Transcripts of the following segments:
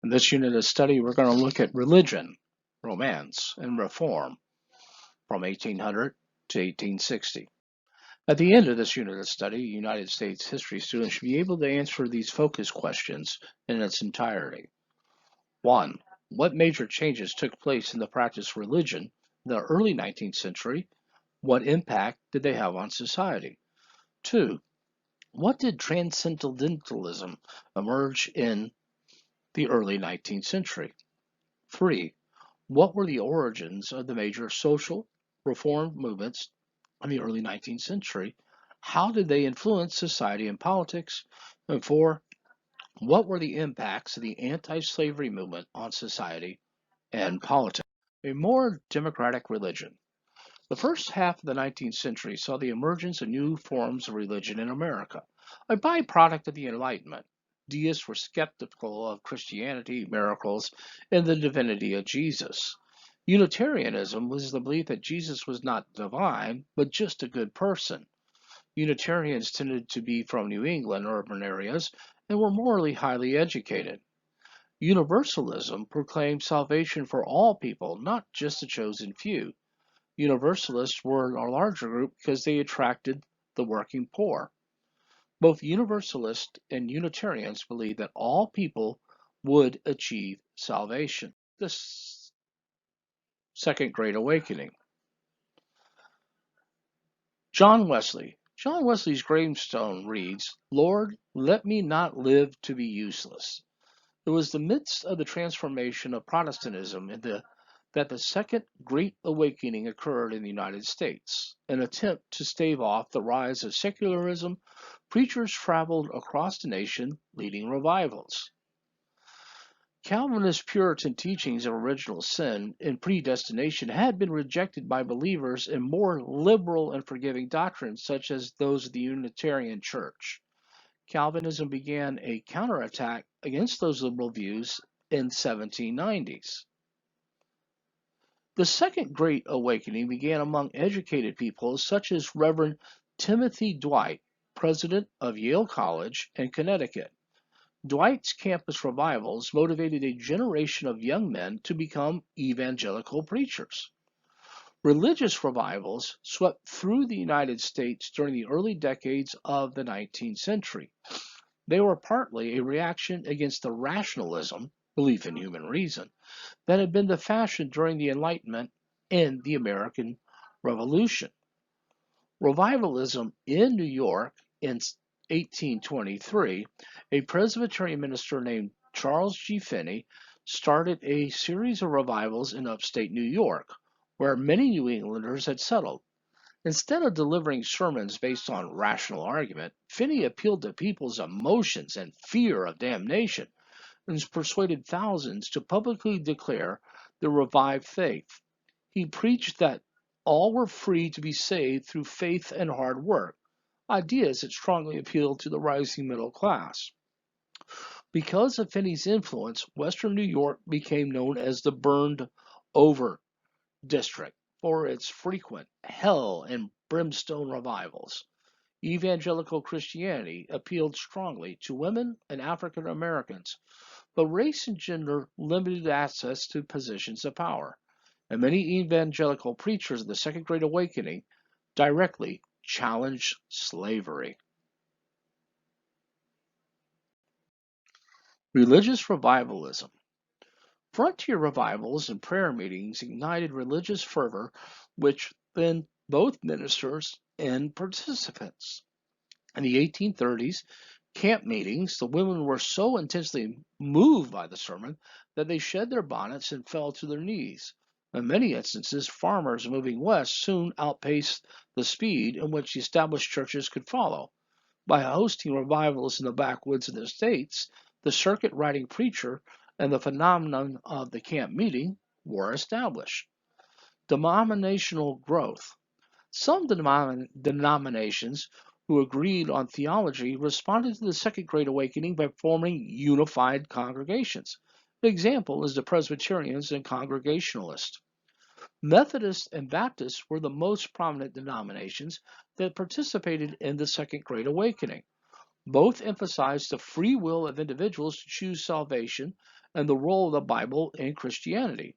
In this unit of study, we're going to look at religion, romance, and reform from 1800 to 1860. At the end of this unit of study, United States history students should be able to answer these focus questions in its entirety. 1. What major changes took place in the practice of religion in the early 19th century? What impact did they have on society? 2. What did transcendentalism emerge in the early 19th century? 3. What were the origins of the major social reform movements in the early 19th century? How did they influence society and politics? And 4. What were the impacts of the anti-slavery movement on society and politics? A more democratic religion. The first half of the 19th century saw the emergence of new forms of religion in America, a byproduct of the Enlightenment. Deists were skeptical of Christianity, miracles, and the divinity of Jesus. Unitarianism was the belief that Jesus was not divine, but just a good person. Unitarians tended to be from New England urban areas and were morally highly educated. Universalism proclaimed salvation for all people, not just a chosen few. Universalists were a larger group because they attracted the working poor. Both Universalists and Unitarians believed that all people would achieve salvation. The Second Great Awakening. John Wesley. John Wesley's gravestone reads, "Lord, let me not live to be useless." It was the midst of the transformation of Protestantism that the Second Great Awakening occurred in the United States. An attempt to stave off the rise of secularism, preachers traveled across the nation leading revivals. Calvinist Puritan teachings of original sin and predestination had been rejected by believers in more liberal and forgiving doctrines, such as those of the Unitarian Church. Calvinism began a counterattack against those liberal views in 1790s. The Second Great Awakening began among educated people such as Reverend Timothy Dwight, president of Yale College in Connecticut. Dwight's campus revivals motivated a generation of young men to become evangelical preachers. Religious revivals swept through the United States during the early decades of the 19th century. They were partly a reaction against the rationalism, belief in human reason, that had been the fashion during the Enlightenment and the American Revolution. Revivalism in New York in 1823, a Presbyterian minister named Charles G. Finney started a series of revivals in upstate New York, where many New Englanders had settled. Instead of delivering sermons based on rational argument, Finney appealed to people's emotions and fear of damnation and persuaded thousands to publicly declare the revived faith. He preached that all were free to be saved through faith and hard work, ideas that strongly appealed to the rising middle class. Because of Finney's influence, Western New York became known as the Burned Over District for its frequent hell and brimstone revivals. Evangelical Christianity appealed strongly to women and African Americans, but race and gender limited access to positions of power, and many evangelical preachers of the Second Great Awakening directly challenged slavery. Religious revivalism. Frontier revivals and prayer meetings ignited religious fervor, which then both ministers and participants. In the 1830s, camp meetings, the women were so intensely moved by the sermon that they shed their bonnets and fell to their knees. In many instances, farmers moving west soon outpaced the speed in which the established churches could follow. By hosting revivals in the backwoods of the states, the circuit riding preacher and the phenomenon of the camp meeting were established. Denominational growth. Some denominations who agreed on theology responded to the Second Great Awakening by forming unified congregations. An example is the Presbyterians and Congregationalists. Methodists and Baptists were the most prominent denominations that participated in the Second Great Awakening. Both emphasize the free will of individuals to choose salvation and the role of the Bible in Christianity.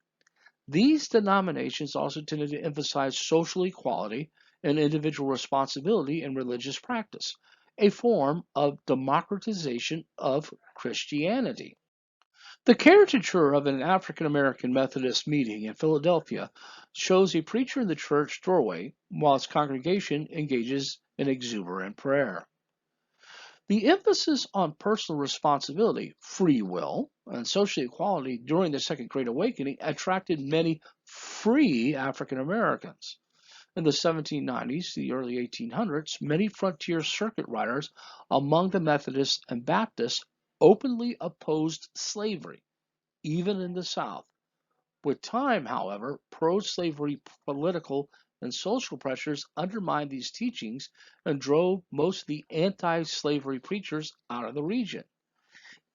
These denominations also tended to emphasize social equality and individual responsibility in religious practice, a form of democratization of Christianity. The caricature of an African American Methodist meeting in Philadelphia shows a preacher in the church doorway while his congregation engages in exuberant prayer. The emphasis on personal responsibility, free will, and social equality during the Second Great Awakening attracted many free African Americans. In the 1790s to the early 1800s, many frontier circuit riders among the Methodists and Baptists openly opposed slavery, even in the South. With time, however, pro-slavery political and social pressures undermined these teachings and drove most of the anti-slavery preachers out of the region.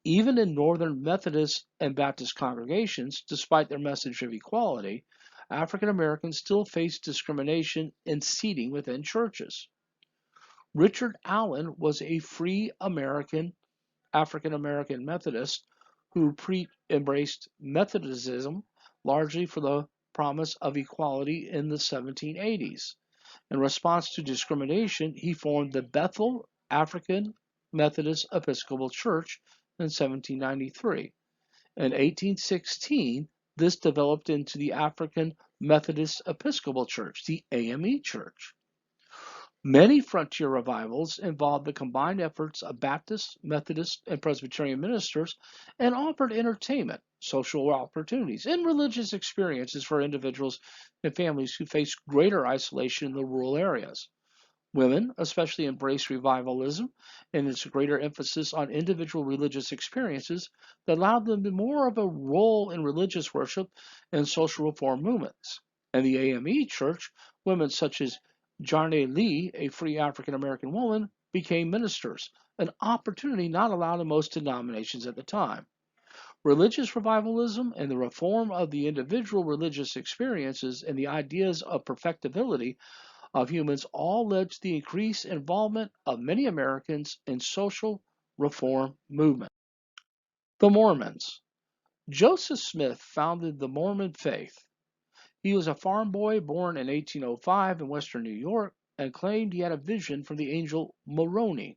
Even in Northern Methodist and Baptist congregations, despite their message of equality, African Americans still faced discrimination in seating within churches. Richard Allen was a free African American Methodist who embraced Methodism largely for the promise of equality in the 1780s. In response to discrimination, he formed the Bethel African Methodist Episcopal Church in 1793. In 1816, this developed into the African Methodist Episcopal Church, the AME Church. Many frontier revivals involved the combined efforts of Baptist, Methodist, and Presbyterian ministers and offered entertainment, social opportunities, and religious experiences for individuals and families who faced greater isolation in the rural areas. Women especially embraced revivalism and its greater emphasis on individual religious experiences that allowed them to more of a role in religious worship and social reform movements. In the AME Church, women such as Jarnay Lee, a free African American woman, became ministers, an opportunity not allowed in most denominations at the time. Religious revivalism and the reform of the individual religious experiences and the ideas of perfectibility of humans all led to the increased involvement of many Americans in social reform movement. The Mormons. Joseph Smith founded the Mormon faith. He was a farm boy born in 1805 in western New York and claimed he had a vision from the angel Moroni,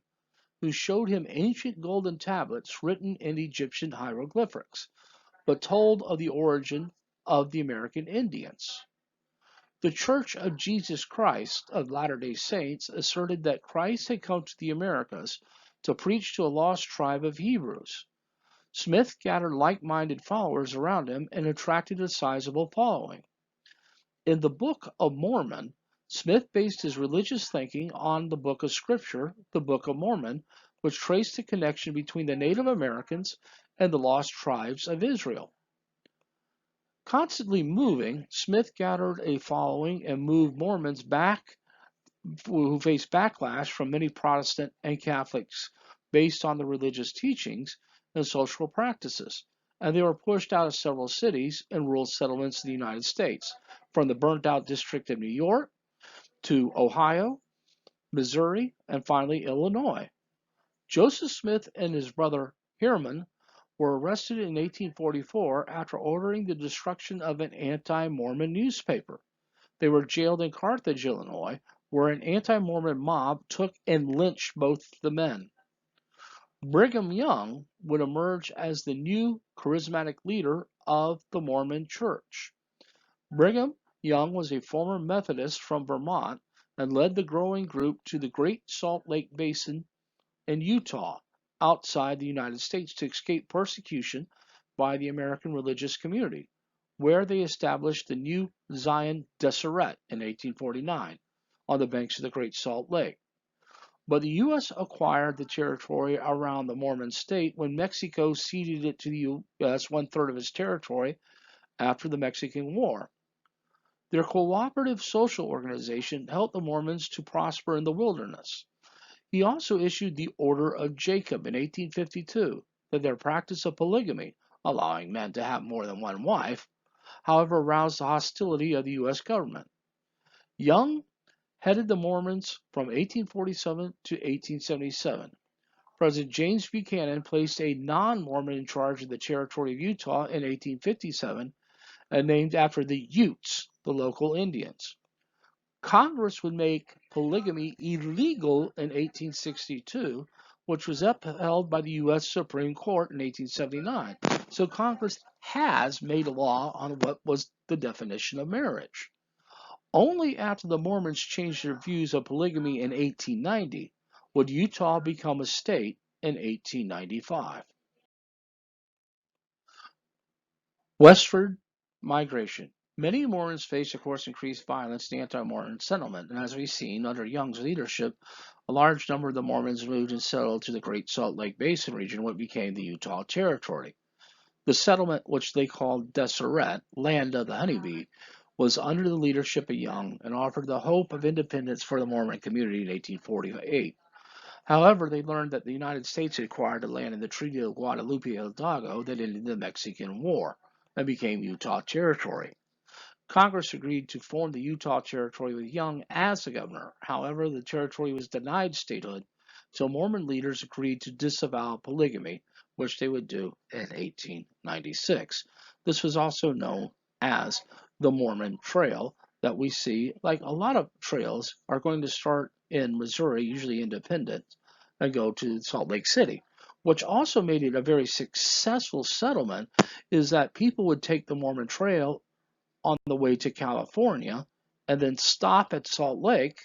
who showed him ancient golden tablets written in Egyptian hieroglyphics, but told of the origin of the American Indians. The Church of Jesus Christ of Latter-day Saints asserted that Christ had come to the Americas to preach to a lost tribe of Hebrews. Smith gathered like-minded followers around him and attracted a sizable following. In the Book of Mormon, Smith based his religious thinking on the Book of Scripture, the Book of Mormon, which traced the connection between the Native Americans and the lost tribes of Israel. Constantly moving, Smith gathered a following and moved Mormons back who faced backlash from many Protestant and Catholics based on the religious teachings and social practices, and they were pushed out of several cities and rural settlements in the United States, from the burnt-out District of New York to Ohio, Missouri, and finally Illinois. Joseph Smith and his brother Herman were arrested in 1844 after ordering the destruction of an anti-Mormon newspaper. They were jailed in Carthage, Illinois, where an anti-Mormon mob took and lynched both the men. Brigham Young would emerge as the new charismatic leader of the Mormon Church. Brigham Young was a former Methodist from Vermont and led the growing group to the Great Salt Lake Basin in Utah, outside the United States, to escape persecution by the American religious community, where they established the New Zion Deseret in 1849 on the banks of the Great Salt Lake. But the U.S. acquired the territory around the Mormon state when Mexico ceded it to the U.S. one-third of its territory after the Mexican War. Their cooperative social organization helped the Mormons to prosper in the wilderness. He also issued the Order of Jacob in 1852, that their practice of polygamy, allowing men to have more than one wife, however, aroused the hostility of the U.S. government. Young headed the Mormons from 1847 to 1877. President James Buchanan placed a non-Mormon in charge of the territory of Utah in 1857 and named after the Utes, the local Indians. Congress would make polygamy illegal in 1862, which was upheld by the U.S. Supreme Court in 1879. So Congress has made a law on what was the definition of marriage. Only after the Mormons changed their views of polygamy in 1890 would Utah become a state in 1895. Westward migration. Many Mormons face, of course, increased violence in the anti-Mormon settlement, and as we've seen, under Young's leadership, a large number of the Mormons moved and settled to the Great Salt Lake Basin region, what became the Utah Territory. The settlement, which they called Deseret, land of the honeybee, was under the leadership of Young and offered the hope of independence for the Mormon community in 1848. However, they learned that the United States had acquired the land in the Treaty of Guadalupe Hidalgo that ended the Mexican War and became Utah Territory. Congress agreed to form the Utah Territory with Young as the governor. However, the territory was denied statehood, so Mormon leaders agreed to disavow polygamy, which they would do in 1896. This was also known as the Mormon Trail that we see, like a lot of trails, are going to start in Missouri, usually independent, and go to Salt Lake City. Which also made it a very successful settlement is that people would take the Mormon Trail on the way to California and then stop at Salt Lake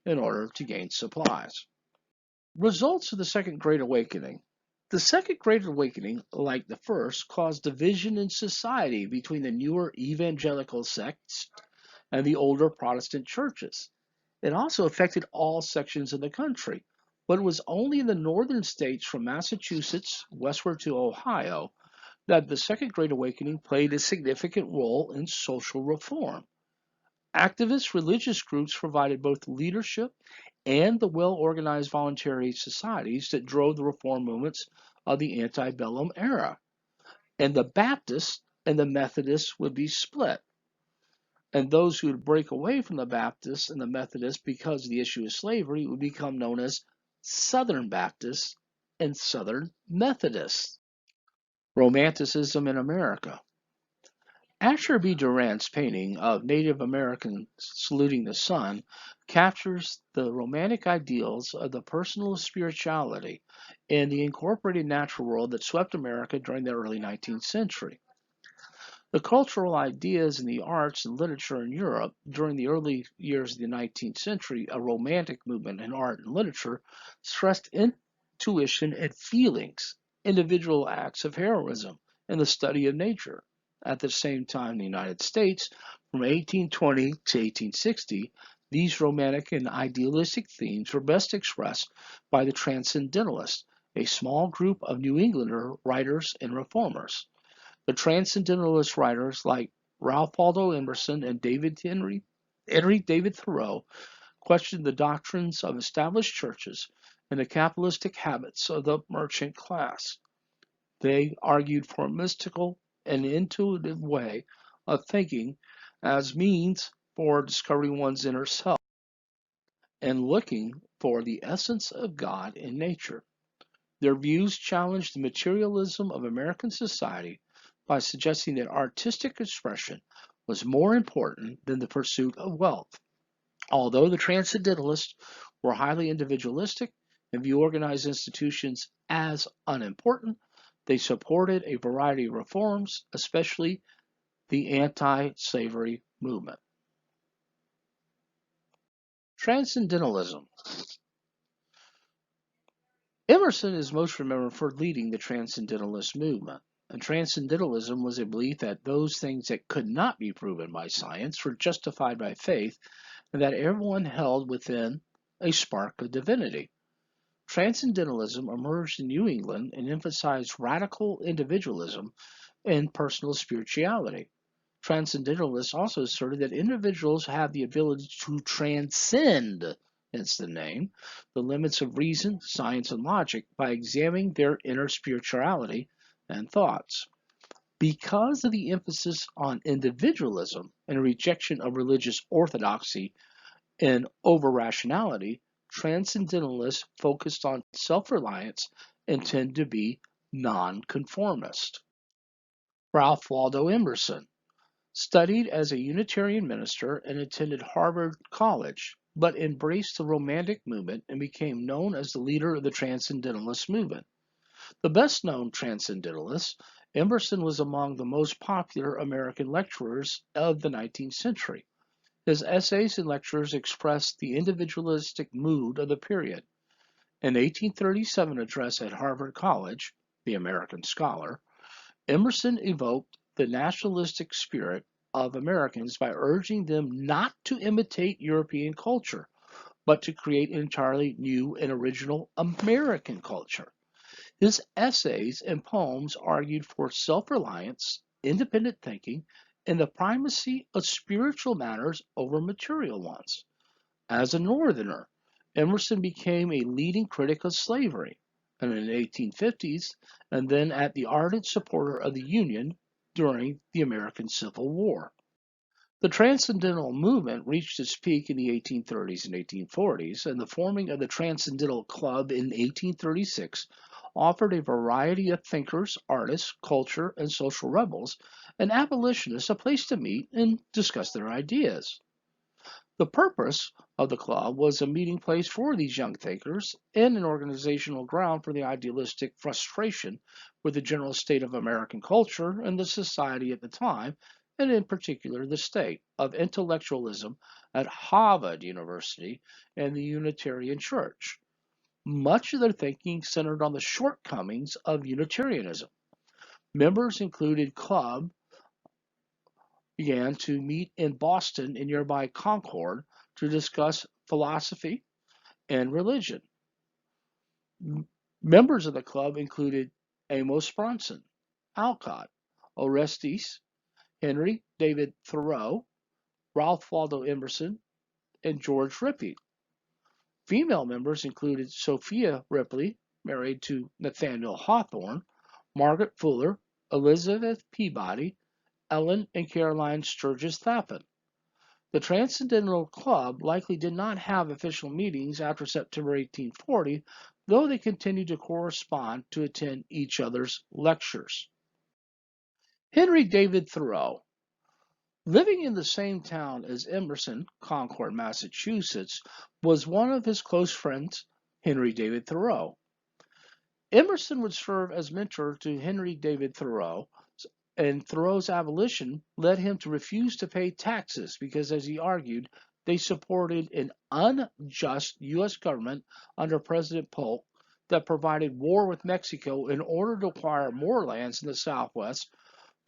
in order to gain supplies. Results of the Second Great Awakening. The Second Great Awakening, like the first, caused division in society between the newer evangelical sects and the older Protestant churches. It also affected all sections of the country, but it was only in the northern states from Massachusetts westward to Ohio that the Second Great Awakening played a significant role in social reform. Activist religious groups provided both leadership and the well organized voluntary societies that drove the reform movements of the antebellum era. And the Baptists and the Methodists would be split. And those who would break away from the Baptists and the Methodists because of the issue of slavery would become known as Southern Baptists and Southern Methodists. Romanticism in America. Asher B. Durant's painting of Native Americans saluting the sun captures the romantic ideals of the personal spirituality and the incorporated natural world that swept America during the early 19th century. The cultural ideas in the arts and literature in Europe during the early years of the 19th century, a romantic movement in art and literature, stressed intuition and feelings, individual acts of heroism, and the study of nature. At the same time, in the United States, from 1820 to 1860, these romantic and idealistic themes were best expressed by the Transcendentalists, a small group of New Englander writers and reformers. The Transcendentalist writers like Ralph Waldo Emerson and Henry David Thoreau questioned the doctrines of established churches and the capitalistic habits of the merchant class. They argued for a mystical and intuitive way of thinking as means for discovering one's inner self and looking for the essence of God in nature. Their views challenged the materialism of American society by suggesting that artistic expression was more important than the pursuit of wealth. Although the Transcendentalists were highly individualistic and viewed organized institutions as unimportant, they supported a variety of reforms, especially the anti-slavery movement. Transcendentalism. Emerson is most remembered for leading the Transcendentalist movement. And Transcendentalism was a belief that those things that could not be proven by science were justified by faith, and that everyone held within a spark of divinity. Transcendentalism emerged in New England and emphasized radical individualism and personal spirituality. Transcendentalists also asserted that individuals have the ability to transcend, hence the name, the limits of reason, science, and logic by examining their inner spirituality and thoughts. Because of the emphasis on individualism and a rejection of religious orthodoxy and over rationality, transcendentalists focused on self-reliance and tend to be nonconformist. Ralph Waldo Emerson studied as a Unitarian minister and attended Harvard College, but embraced the Romantic movement and became known as the leader of the Transcendentalist movement. The best known Transcendentalist, Emerson was among the most popular American lecturers of the 19th century. His essays and lectures expressed the individualistic mood of the period. In 1837 address at Harvard College, The American Scholar, Emerson evoked the nationalistic spirit of Americans by urging them not to imitate European culture, but to create an entirely new and original American culture. His essays and poems argued for self-reliance, independent thinking, and the primacy of spiritual matters over material ones. As a Northerner, Emerson became a leading critic of slavery, and in the 1850s, and then the ardent supporter of the Union during the American Civil War. The Transcendental movement reached its peak in the 1830s and 1840s, and the forming of the Transcendental Club in 1836 offered a variety of thinkers, artists, culture, and social rebels, and abolitionists a place to meet and discuss their ideas. The purpose of the club was a meeting place for these young thinkers and an organizational ground for the idealistic frustration with the general state of American culture and the society at the time, and in particular the state of intellectualism at Harvard University and the Unitarian Church. Much of their thinking centered on the shortcomings of Unitarianism. Members included club began to meet in Boston and nearby Concord to discuss philosophy and religion. Members of the club included Amos Bronson, Alcott, Orestes, Henry David Thoreau, Ralph Waldo Emerson, and George Rippey. Female members included Sophia Ripley, married to Nathaniel Hawthorne, Margaret Fuller, Elizabeth Peabody, Ellen and Caroline Sturgis Tappan. The Transcendental Club likely did not have official meetings after September 1840, though they continued to correspond to attend each other's lectures. Henry David Thoreau, living in the same town as Emerson, Concord, Massachusetts, was one of his close friends, Henry David Thoreau. Emerson would serve as mentor to Henry David Thoreau, and Thoreau's abolition led him to refuse to pay taxes because, as he argued, they supported an unjust U.S. government under President Polk that provided war with Mexico in order to acquire more lands in the Southwest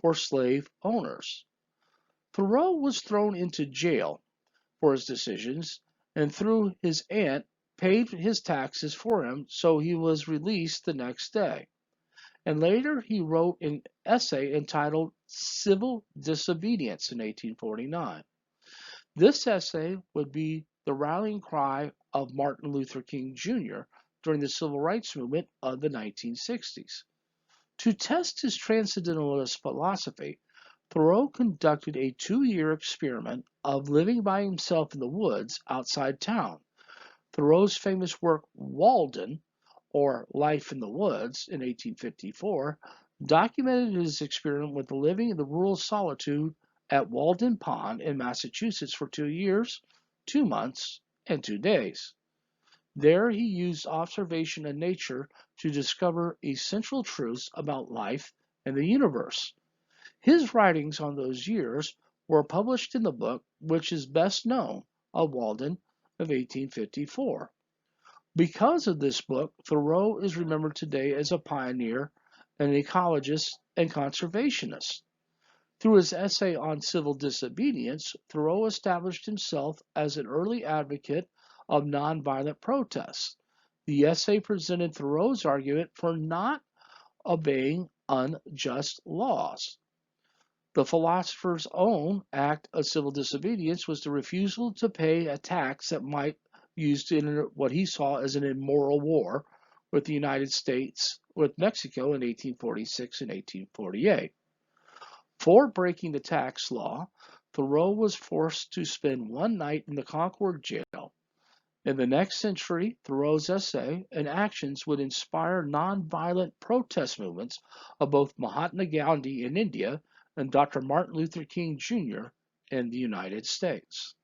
for slave owners. Thoreau was thrown into jail for his decisions, and through his aunt paid his taxes for him, so he was released the next day. And later he wrote an essay entitled Civil Disobedience in 1849. This essay would be the rallying cry of Martin Luther King Jr. during the civil rights movement of the 1960s. To test his transcendentalist philosophy, Thoreau conducted a 2-year experiment of living by himself in the woods outside town. Thoreau's famous work, Walden, or Life in the Woods, in 1854, documented his experiment with living in the rural solitude at Walden Pond in Massachusetts for 2 years, 2 months, and 2 days. There he used observation and nature to discover essential truths about life and the universe. His writings on those years were published in the book which is best known of Walden of 1854. Because of this book, Thoreau is remembered today as a pioneer, an ecologist, and conservationist. Through his essay on civil disobedience, Thoreau established himself as an early advocate of nonviolent protests. The essay presented Thoreau's argument for not obeying unjust laws. The philosopher's own act of civil disobedience was the refusal to pay a tax that might used in what he saw as an immoral war with the United States with Mexico in 1846 and 1848. For breaking the tax law, Thoreau was forced to spend one night in the Concord jail. In the next century, Thoreau's essay and actions would inspire nonviolent protest movements of both Mahatma Gandhi in India and Dr. Martin Luther King Jr. in the United States.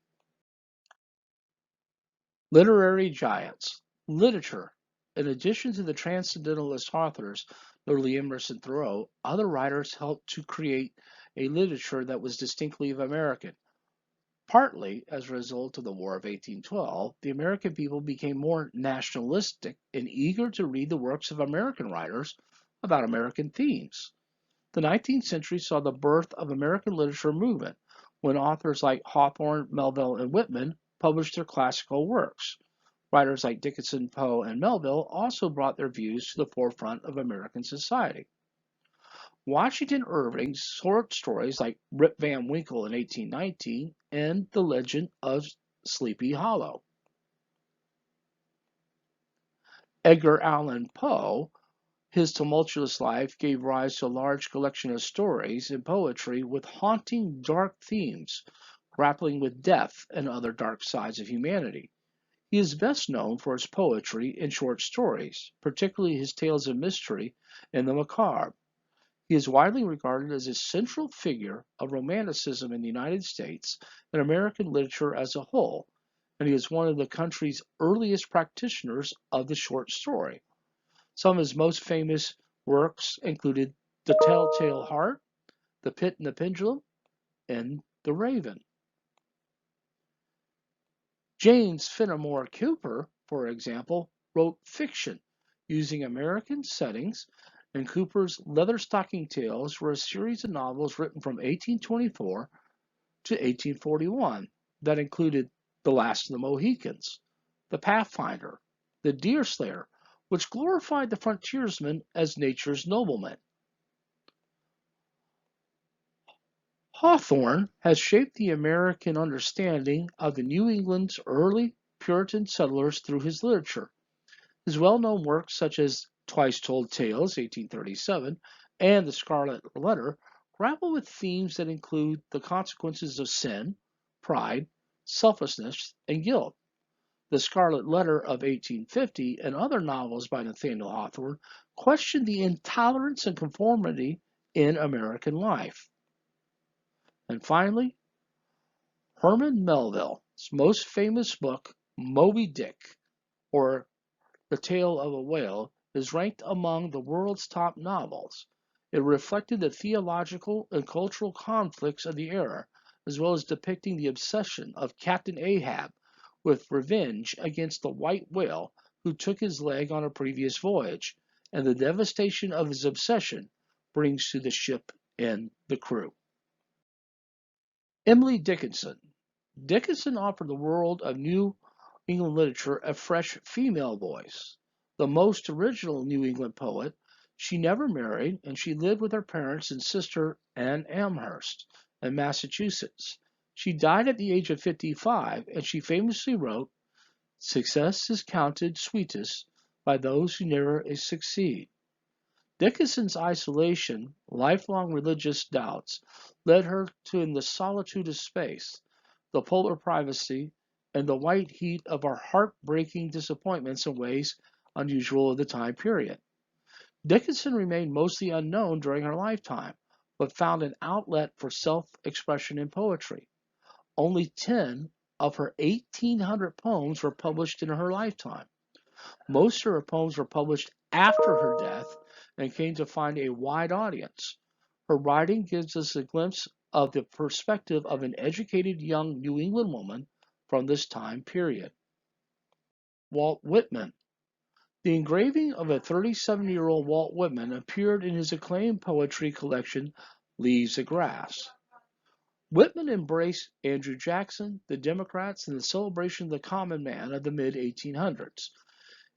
Literary giants. Literature. In addition to the transcendentalist authors, notably Emerson and Thoreau, other writers helped to create a literature that was distinctly American. Partly as a result of the War of 1812, the American people became more nationalistic and eager to read the works of American writers about American themes. The 19th century saw the birth of American literature movement when authors like Hawthorne, Melville, and Whitman published their classical works. Writers like Dickinson, Poe, and Melville also brought their views to the forefront of American society. Washington Irving's short stories like Rip Van Winkle in 1819 and The Legend of Sleepy Hollow. Edgar Allan Poe, his tumultuous life gave rise to a large collection of stories and poetry with haunting dark themes, grappling with death and other dark sides of humanity. He is best known for his poetry and short stories, particularly his tales of mystery and the macabre. He is widely regarded as a central figure of Romanticism in the United States and American literature as a whole, and he is one of the country's earliest practitioners of the short story. Some of his most famous works included The Telltale Heart, The Pit and the Pendulum, and The Raven. James Fenimore Cooper, for example, wrote fiction using American settings, and Cooper's Leatherstocking Tales were a series of novels written from 1824 to 1841 that included The Last of the Mohicans, The Pathfinder, The Deerslayer, which glorified the frontiersman as nature's nobleman. Hawthorne has shaped the American understanding of the New England's early Puritan settlers through his literature. His well-known works such as Twice Told Tales, 1837, and The Scarlet Letter grapple with themes that include the consequences of sin, pride, selfishness, and guilt. The Scarlet Letter of 1850 and other novels by Nathaniel Hawthorne question the intolerance and conformity in American life. And finally, Herman Melville's most famous book, Moby Dick, or The Tale of a Whale, is ranked among the world's top novels. It reflected the theological and cultural conflicts of the era, as well as depicting the obsession of Captain Ahab with revenge against the white whale who took his leg on a previous voyage, and the devastation of his obsession brings to the ship and the crew. Emily Dickinson. Dickinson offered the world of New England literature a fresh female voice. The most original New England poet, she never married and she lived with her parents and sister in Amherst, in Massachusetts. She died at the age of 55 and she famously wrote, "Success is counted sweetest by those who never succeed." Dickinson's isolation, lifelong religious doubts, led her to in the solitude of space, the polar privacy, and the white heat of our heartbreaking disappointments in ways unusual of the time period. Dickinson remained mostly unknown during her lifetime, but found an outlet for self-expression in poetry. Only 10 of her 1,800 poems were published in her lifetime. Most of her poems were published after her death and came to find a wide audience. Her writing gives us a glimpse of the perspective of an educated young New England woman from this time period. Walt Whitman. The engraving of a 37-year-old Walt Whitman appeared in his acclaimed poetry collection, Leaves of Grass. Whitman embraced Andrew Jackson, the Democrats, and the celebration of the common man of the mid 1800s.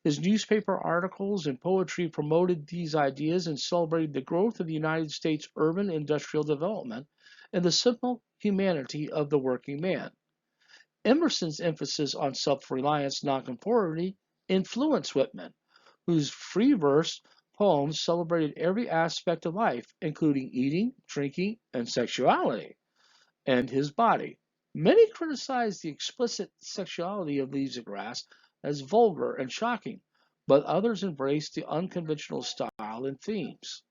His newspaper articles and poetry promoted these ideas and celebrated the growth of the United States urban industrial development and the simple humanity of the working man. Emerson's emphasis on self-reliance and nonconformity influenced Whitman, whose free verse poems celebrated every aspect of life, including eating, drinking, and sexuality, and his body. Many criticized the explicit sexuality of Leaves of Grass as vulgar and shocking, but others embraced the unconventional style and themes.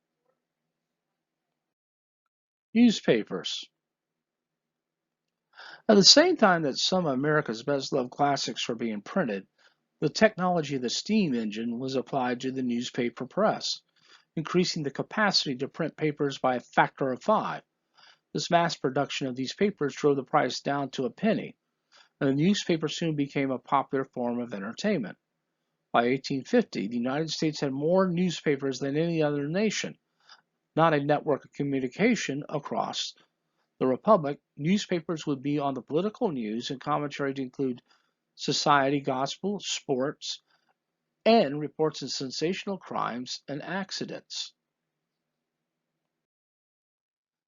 Newspapers. At the same time that some of America's best loved classics were being printed, the technology of the steam engine was applied to the newspaper press, increasing the capacity to print papers by a factor of 5. This mass production of these papers drove the price down to a penny, and the newspaper soon became a popular form of entertainment. By 1850, the United States had more newspapers than any other nation, not a network of communication across the Republic. Newspapers would be on the political news and commentary to include society, gospel, sports, and reports of sensational crimes and accidents.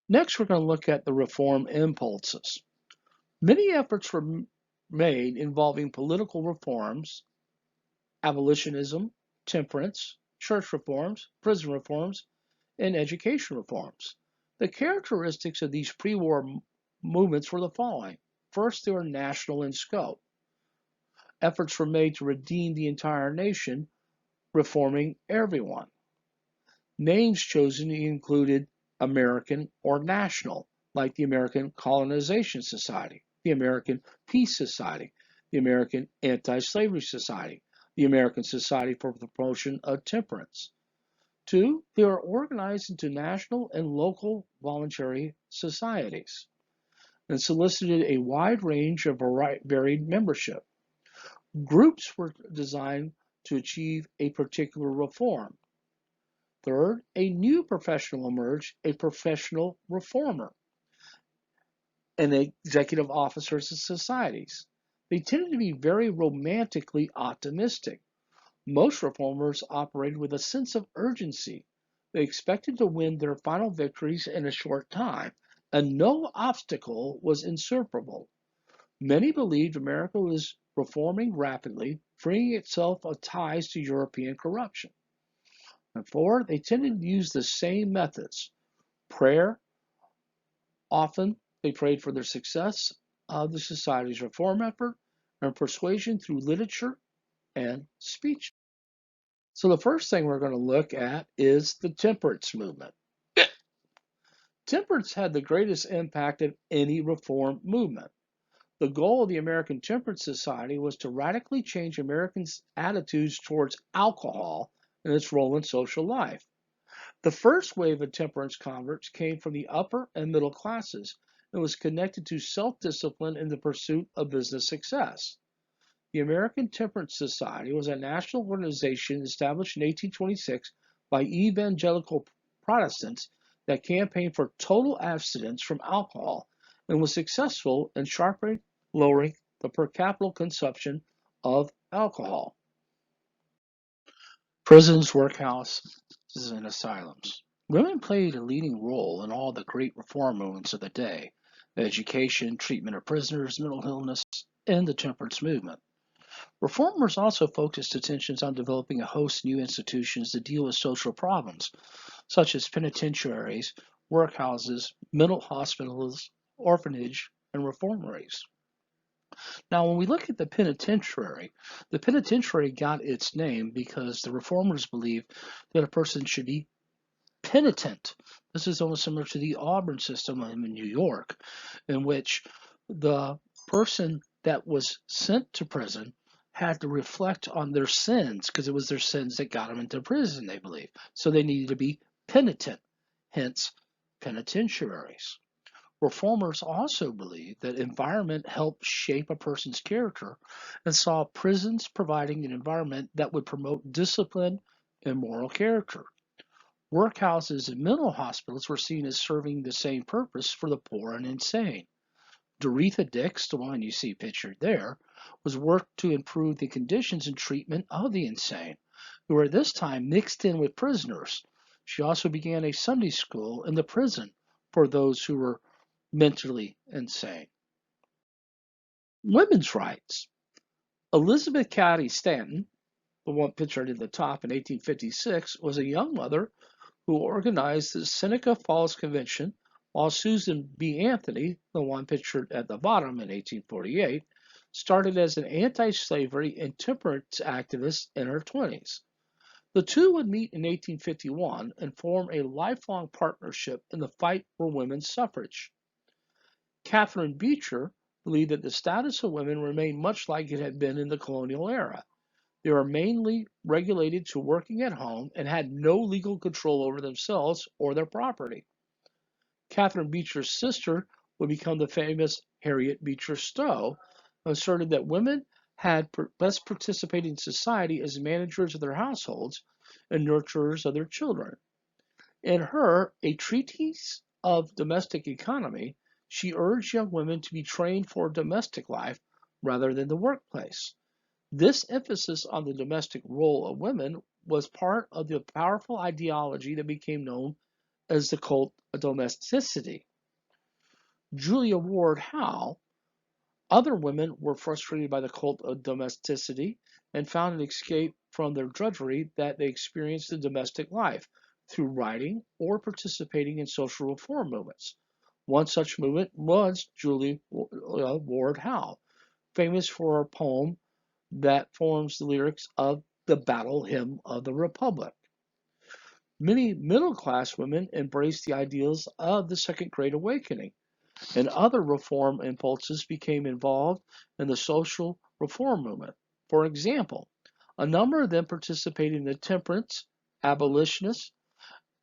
Next, we're going to look at the reform impulses. Many efforts were made involving political reforms, abolitionism, temperance, church reforms, prison reforms, and education reforms. The characteristics of these pre war movements were the following. First, they were national in scope. Efforts were made to redeem the entire nation, reforming everyone. Names chosen included American or national, like the American Colonization Society, the American Peace Society, the American Anti-Slavery Society, the American Society for the Promotion of Temperance. Two, they are organized into national and local voluntary societies and solicited a wide range of varied membership. Groups were designed to achieve a particular reform. Third, a new professional emerged, a professional reformer, and executive officers of societies. They tended to be very romantically optimistic. Most reformers operated with a sense of urgency. They expected to win their final victories in a short time, and no obstacle was insuperable. Many believed America was reforming rapidly, freeing itself of ties to European corruption. And four, they tended to use the same methods. Prayer, often they prayed for the success of the society's reform effort, and persuasion through literature and speech. So the first thing we're going to look at is the temperance movement. Temperance had the greatest impact of any reform movement. The goal of the American Temperance Society was to radically change Americans' attitudes towards alcohol and its role in social life. The first wave of temperance converts came from the upper and middle classes and was connected to self-discipline in the pursuit of business success. The American Temperance Society was a national organization established in 1826 by evangelical Protestants that campaigned for total abstinence from alcohol and was successful in sharply lowering the per capita consumption of alcohol. Prisons, workhouses, and asylums. Women played a leading role in all the great reform movements of the day: education, treatment of prisoners, mental illness, and the temperance movement. Reformers also focused attentions on developing a host of new institutions to deal with social problems, such as penitentiaries, workhouses, mental hospitals, orphanage, and reformatories. Now, when we look at the penitentiary got its name because the reformers believed that a person should be penitent. This is almost similar to the Auburn system in New York, in which the person that was sent to prison had to reflect on their sins because it was their sins that got them into prison, they believe. So they needed to be penitent, hence penitentiaries. Reformers also believed that environment helped shape a person's character and saw prisons providing an environment that would promote discipline and moral character. Workhouses and mental hospitals were seen as serving the same purpose for the poor and insane. Doretha Dix, the one you see pictured there, was worked to improve the conditions and treatment of the insane, who were at this time mixed in with prisoners. She also began a Sunday school in the prison for those who were mentally insane. Women's rights. Elizabeth Cady Stanton, the one pictured at the top in 1856, was a young mother who organized the Seneca Falls Convention, while Susan B. Anthony, the one pictured at the bottom in 1848, started as an anti-slavery and temperance activist in her 20s. The two would meet in 1851 and form a lifelong partnership in the fight for women's suffrage. Catherine Beecher believed that the status of women remained much like it had been in the colonial era. They were mainly regulated to working at home and had no legal control over themselves or their property. Catherine Beecher's sister would become the famous Harriet Beecher Stowe, who asserted that women had best participate in society as managers of their households and nurturers of their children. In her A Treatise of Domestic Economy, she urged young women to be trained for domestic life rather than the workplace. This emphasis on the domestic role of women was part of the powerful ideology that became known as the cult of domesticity. Julia Ward Howe, other women were frustrated by the cult of domesticity and found an escape from their drudgery that they experienced in domestic life through writing or participating in social reform movements. One such movement was Julia Ward Howe, famous for her poem that forms the lyrics of the Battle Hymn of the Republic. Many middle class women embraced the ideals of the Second Great Awakening, and other reform impulses became involved in the social reform movement. For example, a number of them participated in the temperance. Abolitionists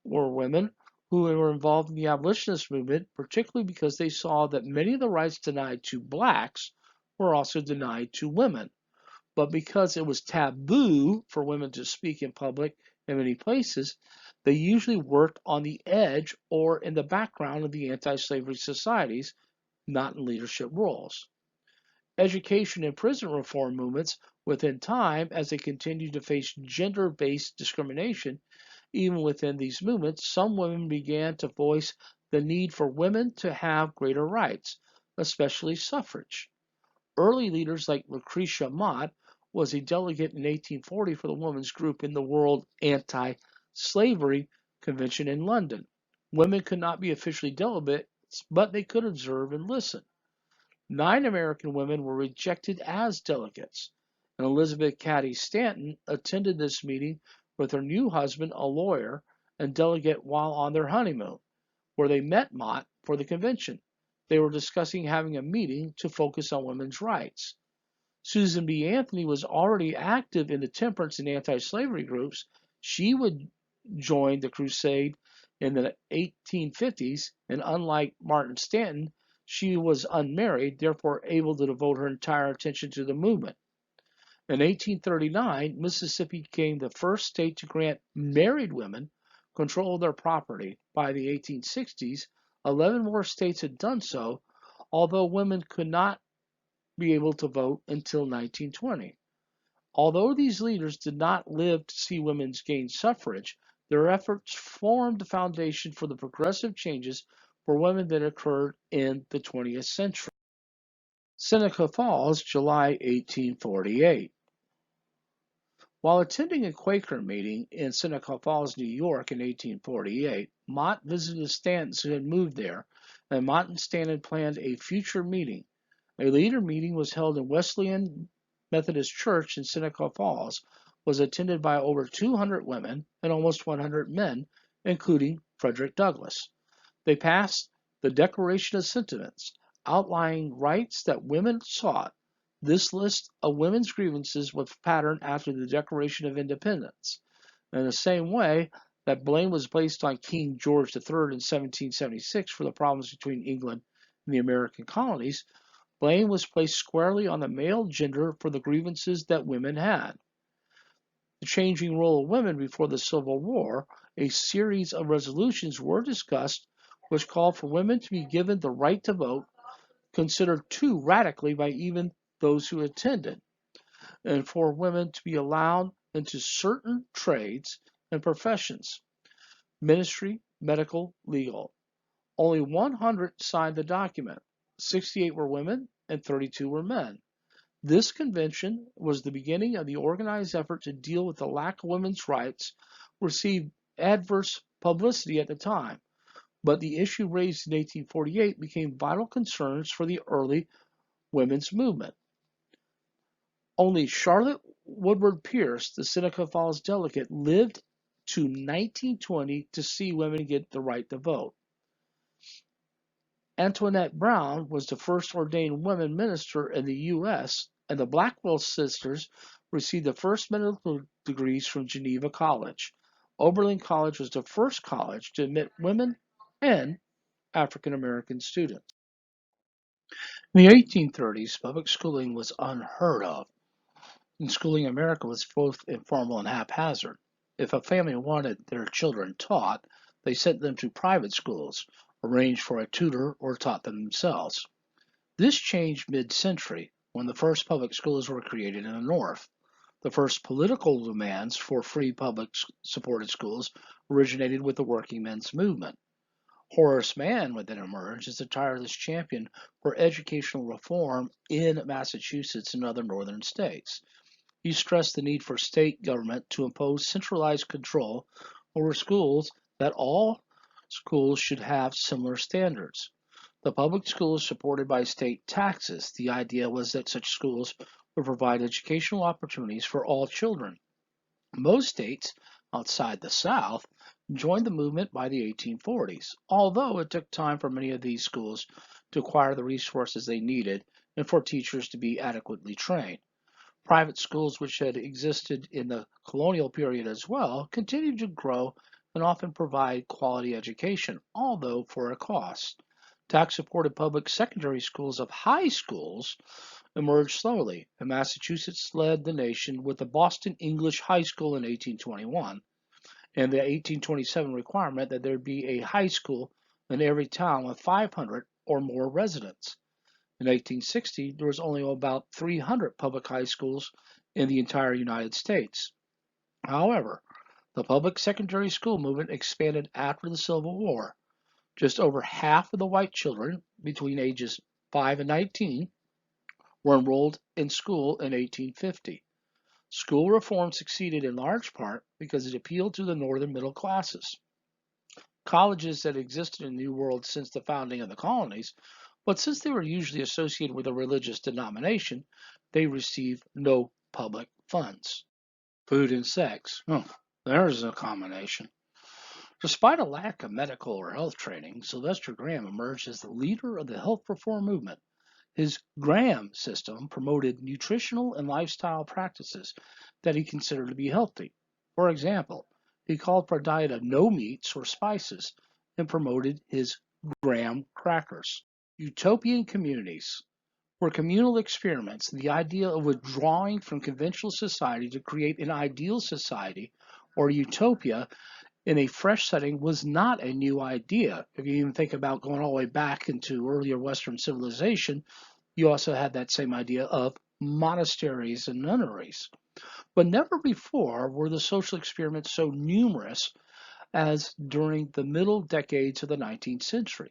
were women who were involved in the abolitionist movement, particularly because they saw that many of the rights denied to blacks were also denied to women. But because it was taboo for women to speak in public in many places, they usually worked on the edge or in the background of the anti slavery societies, not in leadership roles. Education and prison reform movements within time, as they continued to face gender based discrimination, even within these movements, some women began to voice the need for women to have greater rights, especially suffrage. Early leaders like Lucretia Mott was a delegate in 1840 for the women's group in the World Anti-Slavery Convention in London. Women could not be officially delegates, but they could observe and listen. 9 American women were rejected as delegates, and Elizabeth Cady Stanton attended this meeting with her new husband, a lawyer, and delegate while on their honeymoon, where they met Mott for the convention. They were discussing having a meeting to focus on women's rights. Susan B. Anthony was already active in the temperance and anti slavery groups. She would join the crusade in the 1850s, and unlike Martin Stanton, she was unmarried, therefore able to devote her entire attention to the movement. In 1839, Mississippi became the first state to grant married women control of their property. By the 1860s, 11 more states had done so, although women could not be able to vote until 1920. Although these leaders did not live to see women gain suffrage, their efforts formed the foundation for the progressive changes for women that occurred in the 20th century. Seneca Falls, July 1848. While attending a Quaker meeting in Seneca Falls, New York in 1848, Mott visited the Stantons who had moved there, and Mott and Stanton planned a future meeting. A later meeting was held in Wesleyan Methodist Church in Seneca Falls, was attended by over 200 women and almost 100 men, including Frederick Douglass. They passed the Declaration of Sentiments, outlining rights that women sought. This list of women's grievances was patterned after the Declaration of Independence. In the same way that blame was placed on King George III in 1776 for the problems between England and the American colonies, blame was placed squarely on the male gender for the grievances that women had. The changing role of women before the Civil War, a series of resolutions were discussed which called for women to be given the right to vote, considered too radically by even those who attended, and for women to be allowed into certain trades and professions: ministry, medical, legal. Only 100 signed the document. 68 were women and 32 were men. This convention was the beginning of the organized effort to deal with the lack of women's rights, received adverse publicity at the time. but the issue raised in 1848 became vital concerns for the early women's movement. Only Charlotte Woodward Pierce, the Seneca Falls delegate, lived to 1920 to see women get the right to vote. Antoinette Brown was the first ordained woman minister in the U.S., and the Blackwell sisters received the first medical degrees from Geneva College. Oberlin College was the first college to admit women and African American students. In the 1830s, public schooling was unheard of, and schooling in America was both informal and haphazard. If a family wanted their children taught, they sent them to private schools, arranged for a tutor, or taught them themselves. This changed mid-century when the first public schools were created in the North. The first political demands for free public supported schools originated with the working men's movement. Horace Mann would then emerge as a tireless champion for educational reform in Massachusetts and other northern states. He stressed the need for state government to impose centralized control over schools, that all schools should have similar standards. The public schools supported by state taxes. The idea was that such schools would provide educational opportunities for all children. Most states outside the South joined the movement by the 1840s, although it took time for many of these schools to acquire the resources they needed and for teachers to be adequately trained. Private schools, which had existed in the colonial period as well, continued to grow and often provide quality education, although for a cost. Tax supported public secondary schools of high schools emerged slowly, and Massachusetts led the nation with the Boston English High School in 1821 and the 1827 requirement that there be a high school in every town with 500 or more residents. In 1860, there was only about 300 public high schools in the entire United States. However, the public secondary school movement expanded after the Civil War. Just over half of the white children between ages 5 and 19 were enrolled in school in 1850. School reform succeeded in large part because it appealed to the northern middle classes. Colleges that existed in the New World since the founding of the colonies, but since they were usually associated with a religious denomination, they received no public funds. Food and sex. There's a combination. Despite a lack of medical or health training, Sylvester Graham emerged as the leader of the health reform movement. His Graham system promoted nutritional and lifestyle practices that he considered to be healthy. For example, he called for a diet of no meats or spices and promoted his Graham crackers. Utopian communities were communal experiments, the idea of withdrawing from conventional society to create an ideal society or utopia in a fresh setting was not a new idea. If you even think about going all the way back into earlier Western civilization, you also had that same idea of monasteries and nunneries. But never before were the social experiments so numerous as during the middle decades of the 19th century.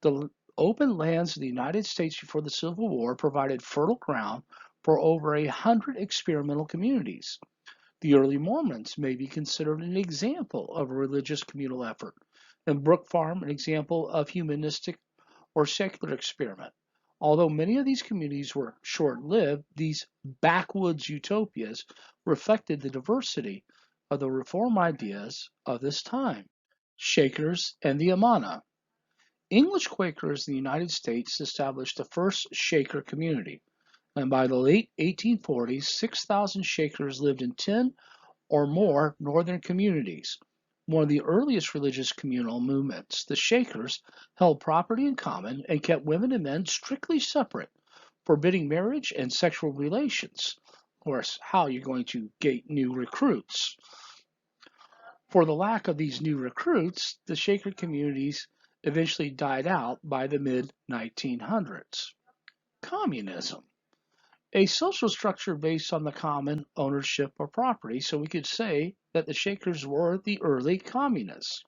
The open lands of the United States before the Civil War provided fertile ground for over 100 experimental communities. The early Mormons may be considered an example of a religious communal effort, and Brook Farm an example of humanistic or secular experiment. Although many of these communities were short lived, these backwoods utopias reflected the diversity of the reform ideas of this time. Shakers and the Amana. English Quakers in the United States established the first Shaker community, and by the late 1840s, 6,000 Shakers lived in 10 or more northern communities. One of the earliest religious communal movements, the Shakers held property in common and kept women and men strictly separate, forbidding marriage and sexual relations. Of course, how are you going to gate new recruits? For the lack of these new recruits, the Shaker communities eventually died out by the mid 1900s. Communism. A social structure based on the common ownership of property, so we could say that the Shakers were the early communists.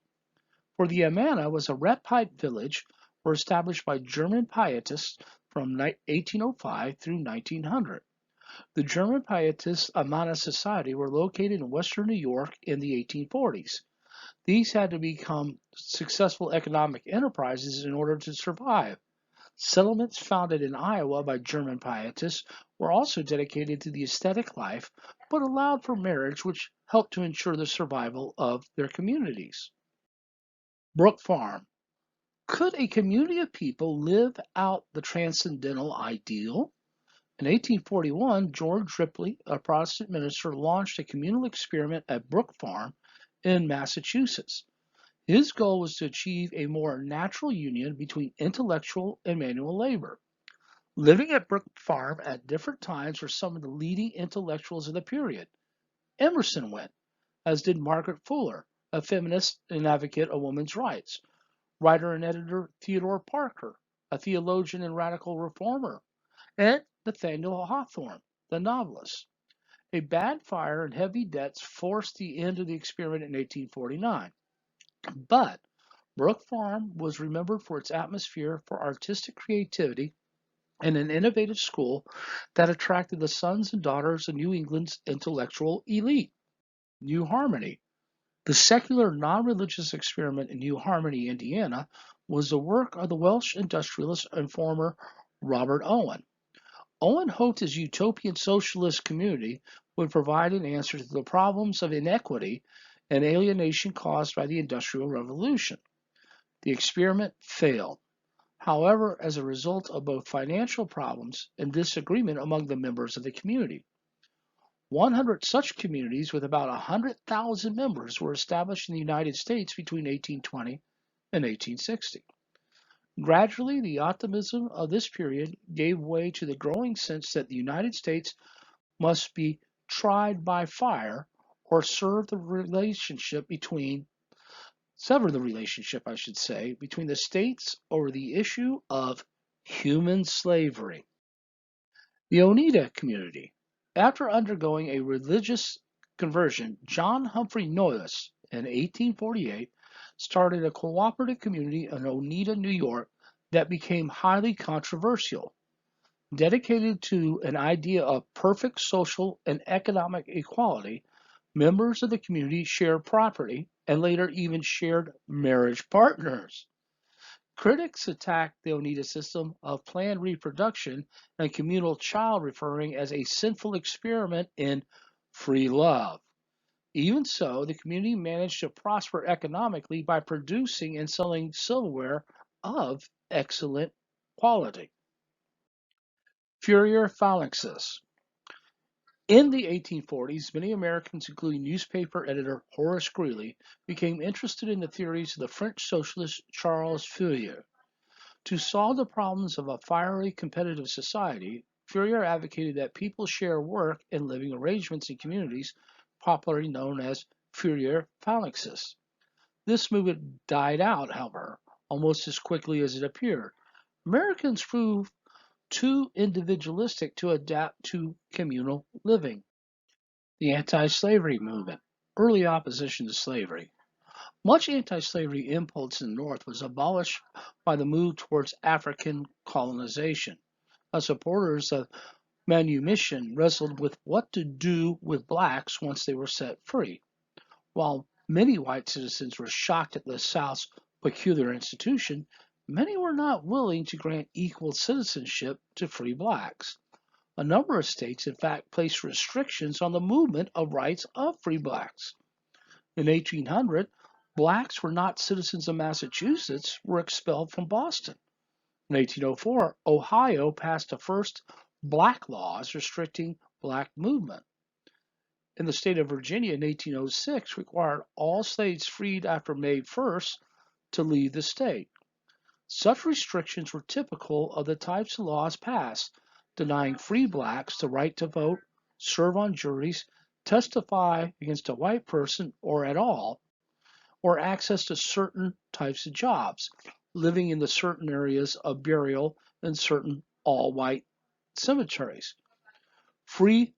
For the Amana was a red pipe village were established by German pietists from 1805 through 1900. The German pietist Amana Society were located in western New York in the 1840s. These had to become successful economic enterprises in order to survive. Settlements founded in Iowa by German pietists were also dedicated to the ascetic life, but allowed for marriage, which helped to ensure the survival of their communities. Brook Farm. Could a community of people live out the transcendental ideal? In 1841, George Ripley, a Protestant minister, launched a communal experiment at Brook Farm in Massachusetts. His goal was to achieve a more natural union between intellectual and manual labor. Living at Brook Farm at different times were some of the leading intellectuals of the period. Emerson went, as did Margaret Fuller, a feminist and advocate of women's rights. Writer and editor Theodore Parker, a theologian and radical reformer, and Nathaniel Hawthorne, the novelist. A bad fire and heavy debts forced the end of the experiment in 1849. But Brook Farm was remembered for its atmosphere for artistic creativity and an innovative school that attracted the sons and daughters of New England's intellectual elite. New Harmony. The secular, non religious experiment in New Harmony, Indiana, was the work of the Welsh industrialist and farmer Robert Owen. Owen hoped his utopian socialist community would provide an answer to the problems of inequity and alienation caused by the Industrial Revolution. The experiment failed, however, as a result of both financial problems and disagreement among the members of the community. 100 such communities with about 100,000 members were established in the United States between 1820 and 1860. Gradually, the optimism of this period gave way to the growing sense that the United States must be tried by fire or sever the relationship, I should say, between the states over the issue of human slavery. The Oneida community. After undergoing a religious conversion, John Humphrey Noyes in 1848 started a cooperative community in Oneida, New York that became highly controversial. Dedicated to an idea of perfect social and economic equality, members of the community shared property and later even shared marriage partners. Critics attacked the Oneida system of planned reproduction and communal child rearing as a sinful experiment in free love. Even so, the community managed to prosper economically by producing and selling silverware of excellent quality. Fourier phalanxes. In the 1840s, many Americans, including newspaper editor Horace Greeley, became interested in the theories of the French socialist Charles Fourier. To solve the problems of a fiery competitive society, Fourier advocated that people share work and living arrangements in communities, popularly known as Fourier phalanxes. This movement died out, however, almost as quickly as it appeared. Americans proved too individualistic to adapt to communal living. The anti-slavery movement, early opposition to slavery. Much anti-slavery impulse in the North was abolished by the move towards African colonization. The supporters of manumission wrestled with what to do with blacks once they were set free. While many white citizens were shocked at the South's peculiar institution, many were not willing to grant equal citizenship to free blacks. A number of states, in fact, placed restrictions on the movement of rights of free blacks. In 1800, blacks were not citizens of Massachusetts were expelled from Boston. In 1804, Ohio passed the first black laws restricting black movement. In the state of Virginia in 1806, required all slaves freed after May 1st to leave the state. Such restrictions were typical of the types of laws passed, denying free blacks the right to vote, serve on juries, testify against a white person or at all, or access to certain types of jobs, living in the certain areas of burial in certain all-white cemeteries. Free,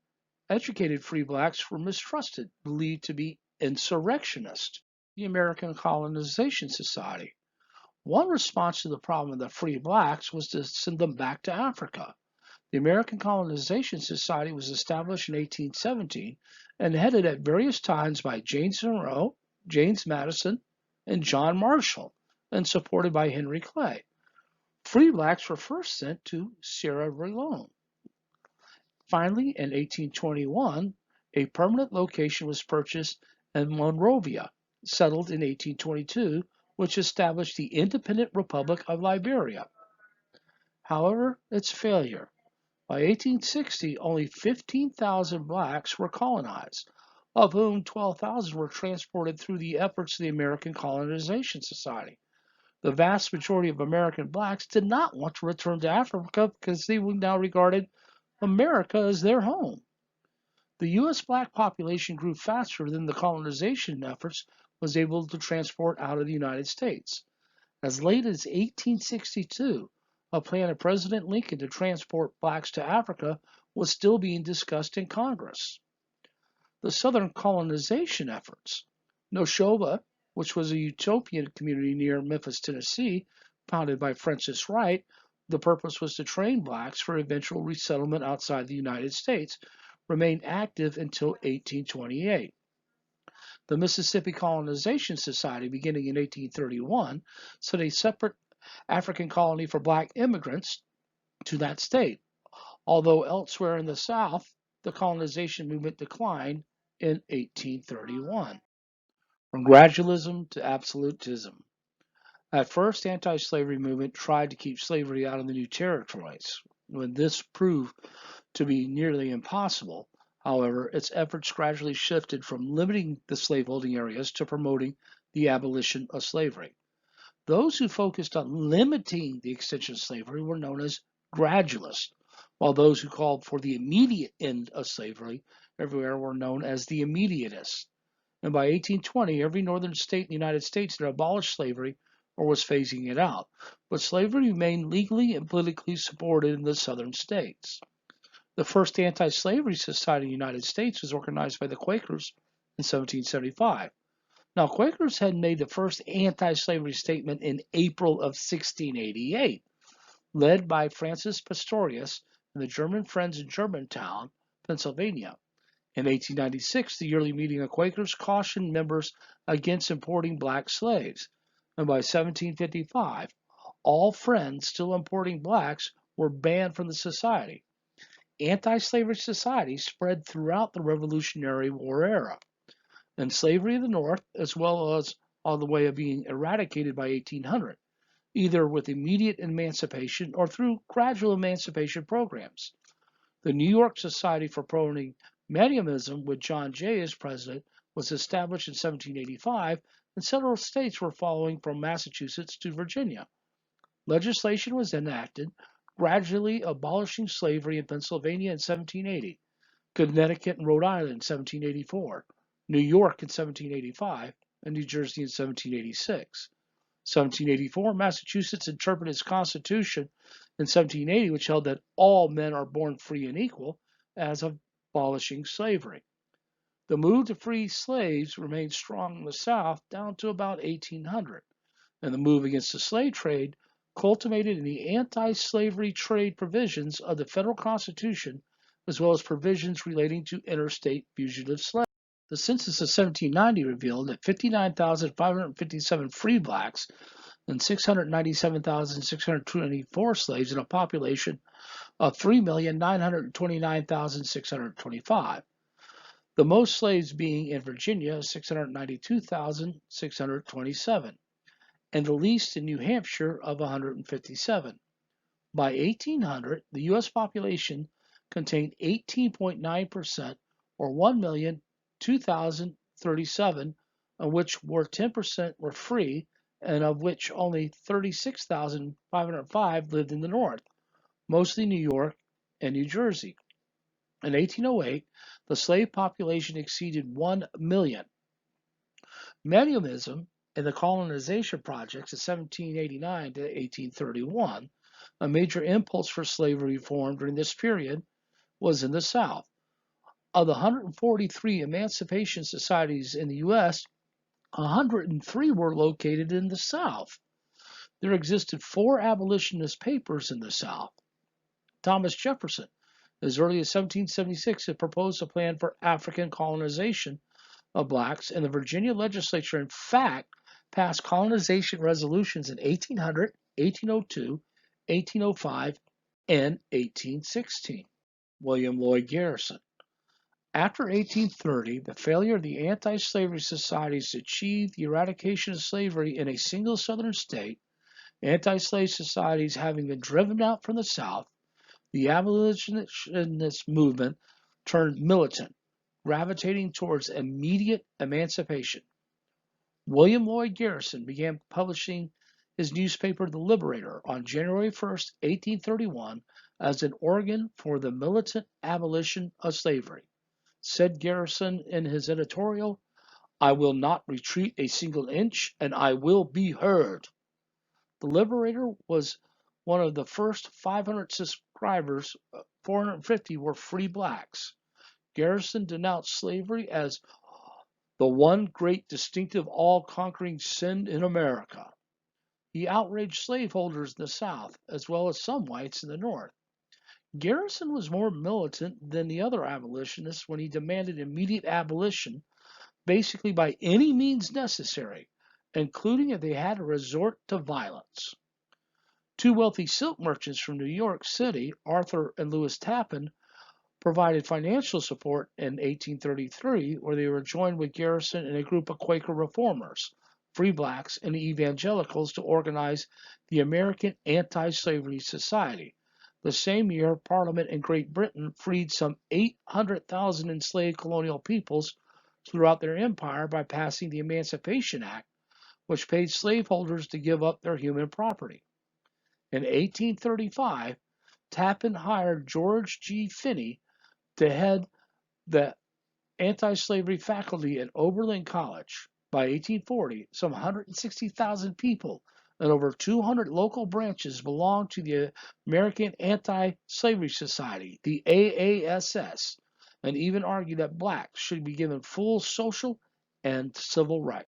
educated free blacks were mistrusted, believed to be insurrectionists. The American Colonization Society. One response to the problem of the free blacks was to send them back to Africa. The American Colonization Society was established in 1817 and headed at various times by James Monroe, James Madison, and John Marshall, and supported by Henry Clay. Free blacks were first sent to Sierra Leone. Finally, in 1821, a permanent location was purchased in Monrovia, settled in 1822, which established the independent Republic of Liberia. However, its failure. By 1860, only 15,000 blacks were colonized, of whom 12,000 were transported through the efforts of the American Colonization Society. The vast majority of American blacks did not want to return to Africa because they were now regarded America as their home. The U.S. black population grew faster than the colonization efforts was able to transport out of the United States. As late as 1862, a plan of President Lincoln to transport blacks to Africa was still being discussed in Congress. The Southern colonization efforts. Noshova, which was a utopian community near Memphis, Tennessee, founded by Francis Wright, the purpose was to train blacks for eventual resettlement outside the United States, remained active until 1828. The Mississippi Colonization Society, beginning in 1831, set a separate African colony for black immigrants to that state, although elsewhere in the South, the colonization movement declined in 1831. From gradualism to absolutism. At first, the anti-slavery movement tried to keep slavery out of the new territories. When this proved to be nearly impossible, however, its efforts gradually shifted from limiting the slaveholding areas to promoting the abolition of slavery. Those who focused on limiting the extension of slavery were known as gradualists, while those who called for the immediate end of slavery everywhere were known as the immediatists. And by 1820, every northern state in the United States had abolished slavery or was phasing it out, but slavery remained legally and politically supported in the southern states. The first anti-slavery society in the United States was organized by the Quakers in 1775. Now, Quakers had made the first anti-slavery statement in April of 1688, led by Francis Pastorius and the German Friends in Germantown, Pennsylvania. In 1896, the yearly meeting of Quakers cautioned members against importing black slaves, and by 1755, all Friends still importing blacks were banned from the society. Anti-slavery societies spread throughout the Revolutionary War era, and slavery in the North, as well as on the way of being eradicated by 1800, either with immediate emancipation or through gradual emancipation programs. The New York Society for Promoting Mediumism, with John Jay as president, was established in 1785, and several states were following from Massachusetts to Virginia. Legislation was enacted, gradually abolishing slavery in Pennsylvania in 1780, Connecticut and Rhode Island in 1784, New York in 1785, and New Jersey in 1786. 1784, Massachusetts interpreted its constitution in 1780, which held that all men are born free and equal, as abolishing slavery. The move to free slaves remained strong in the South down to about 1800, and the move against the slave trade culminated in the anti-slavery trade provisions of the federal Constitution, as well as provisions relating to interstate fugitive slaves. The census of 1790 revealed that 59,557 free blacks and 697,624 slaves in a population of 3,929,625. The most slaves being in Virginia, 692,627, and the least in New Hampshire of 157. By 1800, the U.S. population contained 18.9%, or 1,002,037, of which 10% were free, and of which only 36,505 lived in the North, mostly New York and New Jersey. In 1808, the slave population exceeded 1 million. Mediumism and the colonization projects of 1789 to 1831, a major impulse for slavery reform during this period, was in the South. Of the 143 emancipation societies in the U.S., 103 were located in the South. There existed 4 abolitionist papers in the South. Thomas Jefferson, as early as 1776, had proposed a plan for African colonization, of blacks, and the Virginia legislature, in fact, passed colonization resolutions in 1800, 1802, 1805, and 1816. William Lloyd Garrison. After 1830, the failure of the anti-slavery societies to achieve the eradication of slavery in a single southern state, anti-slave societies having been driven out from the South, the abolitionist movement turned militant, gravitating towards immediate emancipation. William Lloyd Garrison began publishing his newspaper, The Liberator, on January 1st, 1831, as an organ for the militant abolition of slavery. Said Garrison in his editorial, "I will not retreat a single inch, and I will be heard." The Liberator was one of the first 500 subscribers. 450 were free blacks. Garrison denounced slavery as the one great distinctive all-conquering sin in America. He outraged slaveholders in the South, as well as some whites in the North. Garrison was more militant than the other abolitionists when he demanded immediate abolition, basically by any means necessary, including if they had to resort to violence. Two wealthy silk merchants from New York City, Arthur and Louis Tappan, provided financial support in 1833, where they were joined with Garrison and a group of Quaker reformers, free blacks, and evangelicals to organize the American Anti-Slavery Society. The same year, Parliament in Great Britain freed some 800,000 enslaved colonial peoples throughout their empire by passing the Emancipation Act, which paid slaveholders to give up their human property. In 1835, Tappan hired George G. Finney to head the anti-slavery faculty at Oberlin College. By 1840, some 160,000 people and over 200 local branches belonged to the American Anti-Slavery Society, the AASS, and even argued that blacks should be given full social and civil rights.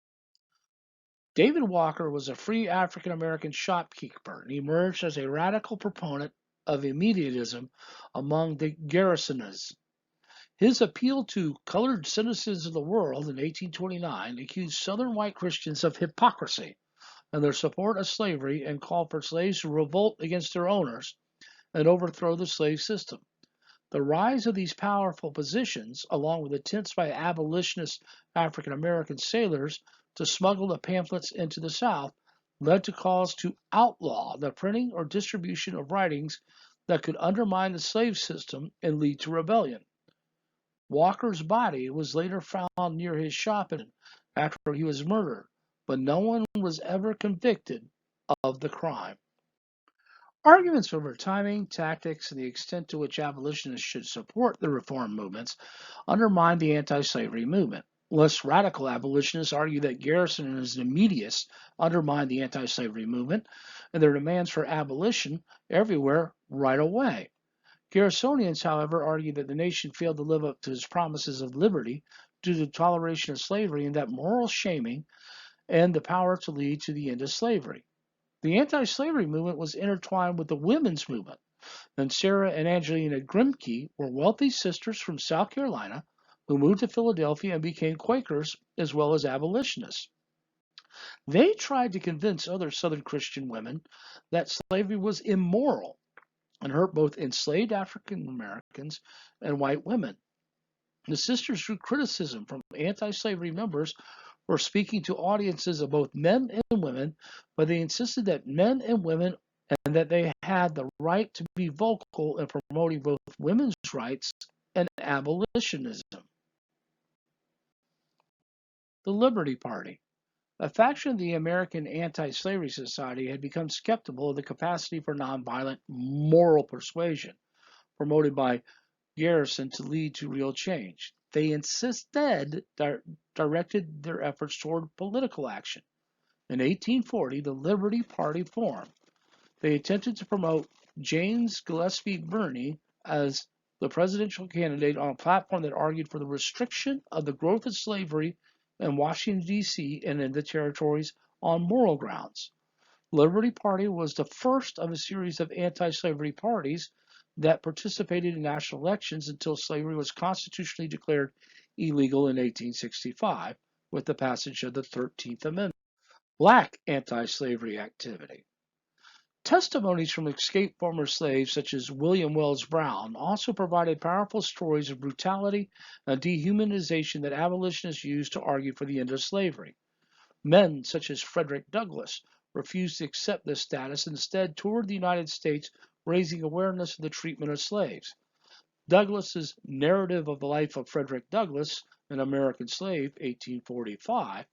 David Walker was a free African American shopkeeper and emerged as a radical proponent of immediatism among the Garrisonists. His appeal to colored citizens of the world in 1829 accused Southern white Christians of hypocrisy and their support of slavery and called for slaves to revolt against their owners and overthrow the slave system. The rise of these powerful positions, along with attempts by abolitionist African American sailors to smuggle the pamphlets into the South, led to calls to outlaw the printing or distribution of writings that could undermine the slave system and lead to rebellion. Walker's body was later found near his shop after he was murdered, but no one was ever convicted of the crime. Arguments over timing, tactics, and the extent to which abolitionists should support the reform movements undermined the anti-slavery movement. Less radical abolitionists argue that Garrison and his immediates undermined the anti-slavery movement and their demands for abolition everywhere right away. Garrisonians, however, argue that the nation failed to live up to its promises of liberty due to toleration of slavery and that moral shaming and the power to lead to the end of slavery. The anti-slavery movement was intertwined with the women's movement, and Sarah and Angelina Grimke were wealthy sisters from South Carolina who moved to Philadelphia and became Quakers as well as abolitionists. They tried to convince other Southern Christian women that slavery was immoral and hurt both enslaved African Americans and white women. The sisters drew criticism from anti-slavery members for speaking to audiences of both men and women, but they insisted that men and women and that they had the right to be vocal in promoting both women's rights and abolitionism. The Liberty Party. A faction of the American Anti-Slavery Society had become skeptical of the capacity for nonviolent moral persuasion promoted by Garrison to lead to real change. They instead directed their efforts toward political action. In 1840, the Liberty Party formed. They attempted to promote James Gillespie Birney as the presidential candidate on a platform that argued for the restriction of the growth of slavery in Washington, D.C. and in the territories on moral grounds. The Liberty Party was the first of a series of anti-slavery parties that participated in national elections until slavery was constitutionally declared illegal in 1865 with the passage of the 13th Amendment. Black anti-slavery activity. Testimonies from escaped former slaves such as William Wells Brown also provided powerful stories of brutality and dehumanization that abolitionists used to argue for the end of slavery. Men such as Frederick Douglass refused to accept this status and instead toured the United States raising awareness of the treatment of slaves. Douglass's Narrative of the Life of Frederick Douglass, an American Slave, 1845,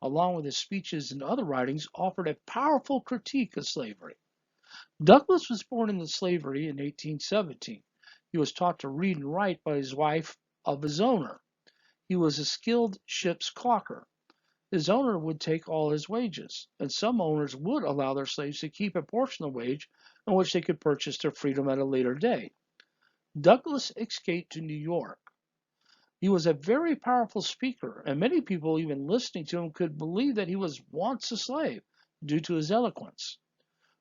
along with his speeches and other writings, offered a powerful critique of slavery. Douglass was born into slavery in 1817. He was taught to read and write by his wife of his owner. He was a skilled ship's caulker. His owner would take all his wages, and some owners would allow their slaves to keep a portion of the wage on which they could purchase their freedom at a later day. Douglass escaped to New York. He was a very powerful speaker, and many people even listening to him could believe that he was once a slave due to his eloquence.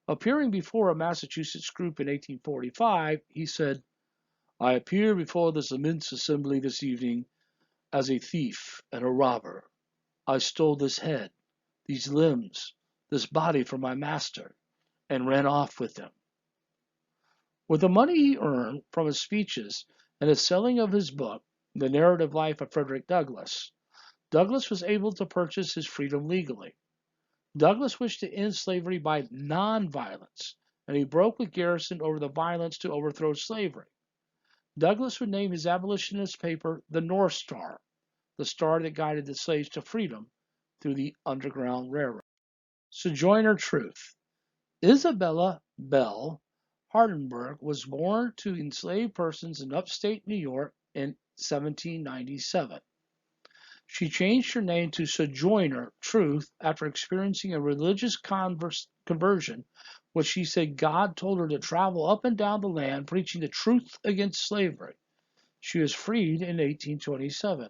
Appearing before a Massachusetts group in 1845, he said, "I appear before this immense assembly this evening as a thief and a robber. I stole this head, these limbs, this body from my master, and ran off with them." With the money he earned from his speeches and the selling of his book, The Narrative Life of Frederick Douglass, Douglass was able to purchase his freedom legally. Douglass wished to end slavery by nonviolence, and he broke with Garrison over the violence to overthrow slavery. Douglass would name his abolitionist paper the North Star, the star that guided the slaves to freedom through the Underground Railroad. Sojourner Truth. Isabella Bell Hardenberg was born to enslaved persons in upstate New York in 1797. She changed her name to Sojourner Truth after experiencing a religious conversion, which she said God told her to travel up and down the land preaching the truth against slavery. She was freed in 1827.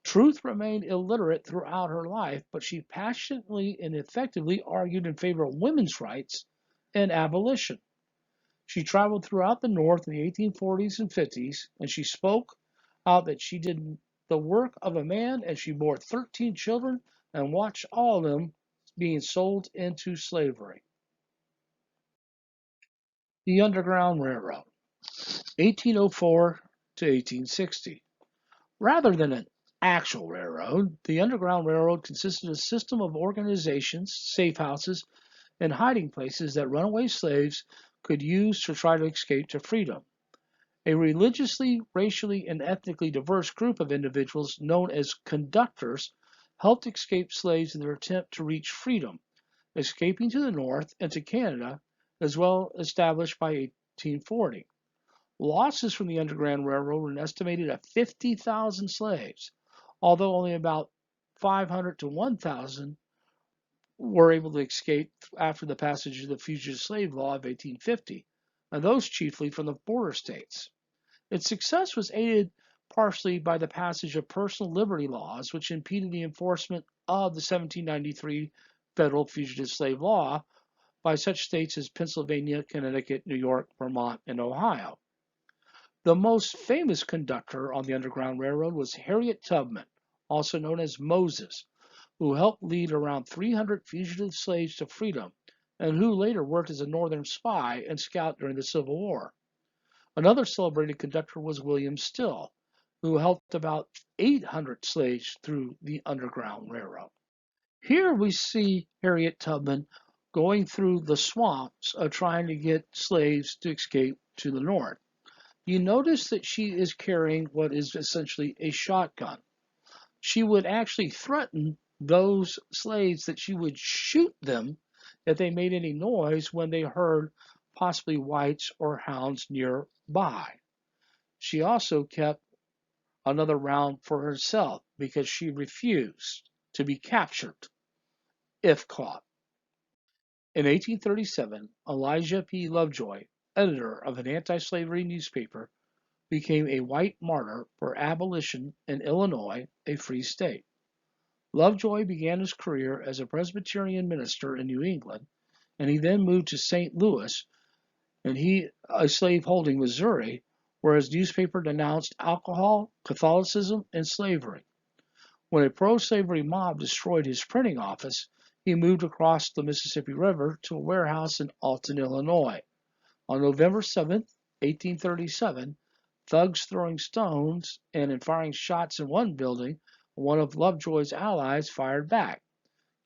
Truth remained illiterate throughout her life, but she passionately and effectively argued in favor of women's rights and abolition. She traveled throughout the North in the 1840s and 50s, and she spoke out that she did the work of a man, and she bore 13 children and watched all of them being sold into slavery. The Underground Railroad, 1804 to 1860. Rather than an actual railroad, the Underground Railroad consisted of a system of organizations, safe houses, and hiding places that runaway slaves could use to try to escape to freedom. A religiously, racially, and ethnically diverse group of individuals known as conductors helped escaped slaves in their attempt to reach freedom, escaping to the north and to Canada, as well established by 1840. Losses from the Underground Railroad were estimated at 50,000 slaves, although only about 500 to 1,000 were able to escape after the passage of the Fugitive Slave Law of 1850, and those chiefly from the border states. Its success was aided partially by the passage of personal liberty laws, which impeded the enforcement of the 1793 federal fugitive slave law by such states as Pennsylvania, Connecticut, New York, Vermont, and Ohio. The most famous conductor on the Underground Railroad was Harriet Tubman, also known as Moses, who helped lead around 300 fugitive slaves to freedom, and who later worked as a Northern spy and scout during the Civil War. Another celebrated conductor was William Still, who helped about 800 slaves through the Underground Railroad. Here we see Harriet Tubman going through the swamps of trying to get slaves to escape to the north. You notice that she is carrying what is essentially a shotgun. She would actually threaten those slaves that she would shoot them if they made any noise when they heard possibly whites or hounds nearby. She also kept another round for herself because she refused to be captured if caught. In 1837, Elijah P. Lovejoy, editor of an anti-slavery newspaper, became a white martyr for abolition in Illinois, a free state. Lovejoy began his career as a Presbyterian minister in New England, and he then moved to St. Louis, and a slaveholding Missouri, where his newspaper denounced alcohol, Catholicism, and slavery. When a pro-slavery mob destroyed his printing office, he moved across the Mississippi River to a warehouse in Alton, Illinois. On November 7, 1837, thugs throwing stones and firing shots in one building, one of Lovejoy's allies fired back,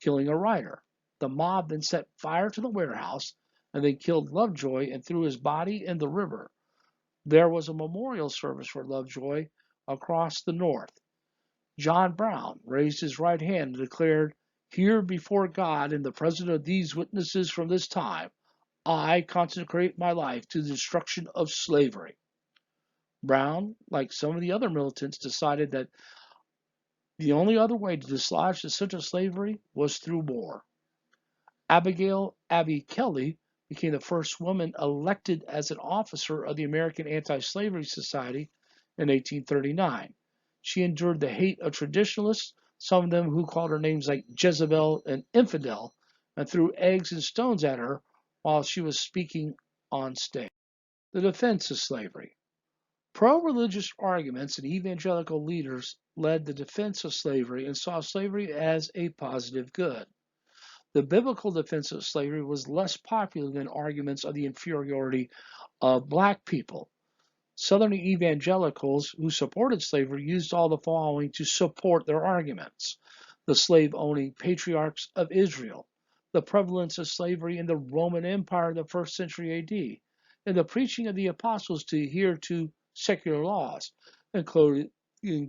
killing a writer. The mob then set fire to the warehouse and they killed Lovejoy and threw his body in the river. There was a memorial service for Lovejoy across the north. John Brown raised his right hand and declared, "Here before God and the presence of these witnesses from this time, I consecrate my life to the destruction of slavery." Brown, like some of the other militants, decided that the only other way to dislodge the scent of slavery was through war. Abigail "Abby" Kelly became the first woman elected as an officer of the American Anti-Slavery Society in 1839. She endured the hate of traditionalists, some of them who called her names like Jezebel and Infidel, and threw eggs and stones at her while she was speaking on stage. The defense of slavery. Pro-religious arguments and evangelical leaders led the defense of slavery and saw slavery as a positive good. The biblical defense of slavery was less popular than arguments of the inferiority of black people. Southern evangelicals who supported slavery used all the following to support their arguments: the slave-owning patriarchs of Israel, the prevalence of slavery in the Roman Empire in the 1st century AD, and the preaching of the apostles to adhere to secular laws, including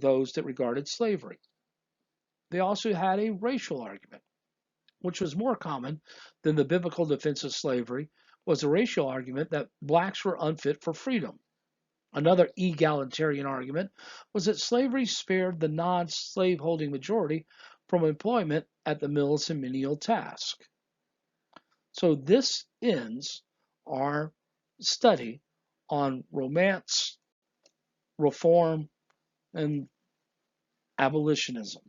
those that regarded slavery. They also had a racial argument, which was more common than the biblical defense of slavery, was the racial argument that blacks were unfit for freedom. Another egalitarian argument was that slavery spared the non-slaveholding majority from employment at the mills and menial tasks. So this ends our study on romance, reform, and abolitionism.